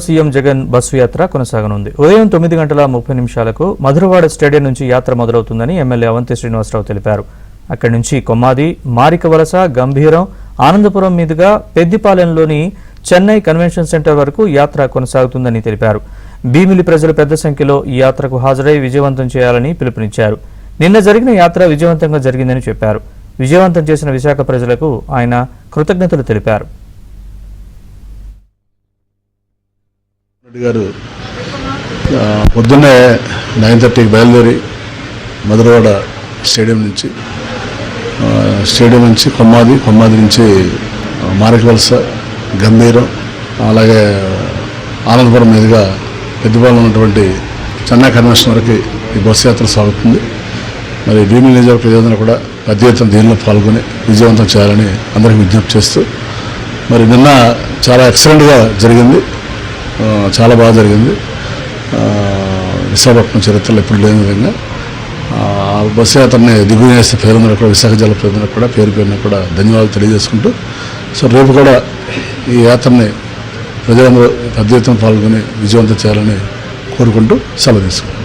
CM Jagan bus యాత్ర కొనసాగనుంది. ఉదయం 9:30 Madhurawada stadium నుంచి యాత్ర మొదలవుతుందని ఎమ్మెల్యే అవంతి శ్రీనివాసరావు తెలిపారు. అక్కడి నుంచి కొమ్మాది, మారికవలస, గంభీరం, ఆనందపురం మీదుగా పెద్దిపాలెంలోని చెన్నై కన్వెన్షన్ సెంటర్ వరకు యాత్ర కొనసాగుతుందని తెలిపారు. భీమిలి ప్రజలు పెద్ద సంఖ్యలో ఈ యాత్రకు హాజరై విజయవంతం చేయాలని పిలుపునిచ్చారు. నిన్న జరిగిన యాత్ర విజయవంతంగా జరిగిందని చెప్పారు. విజయవంతం చేసిన విశాఖ ప్రజలకు ఆయన కృతజ్ఞతలు తెలిపారు. రెడ్డి గారు పొద్దున్నే 9:30కి బయలుదేరి మధురవాడ స్టేడియం నుంచి కొమ్మాది నుంచి మారికవలస, గంభీరం, అలాగే ఆనందపురం మీదుగా పెద్దపాలెం ఉన్నటువంటి చెన్నై కన్వెన్షన్ వరకు ఈ బస్సు యాత్ర సాగుతుంది. మరి భీమిలి నియోజకవర్గ ప్రజలందరూ కూడా పెద్ద ఎత్తున దీనిలో పాల్గొని విజయవంతం చేయాలని అందరికీ విజ్ఞప్తి చేస్తూ, మరి నిన్న చాలా ఎక్సలెంట్గా జరిగింది, చాలా బాగా జరిగింది. విశాఖపట్నం చరిత్రలో ఎప్పుడు లేని విధంగా బస్సు యాత్రని దిగ్విజయం చేసే పేరుందరూ కూడా, విశాఖ జిల్లా ప్రజలందరూ కూడా పేరు కూడా ధన్యవాదాలు తెలియజేసుకుంటూ, సో రేపు కూడా ఈ యాత్రని ప్రజలందరూ పెద్ద ఎత్తున పాల్గొని విజయవంతం చేయాలని కోరుకుంటూ సెలవు తీసుకుంటాం.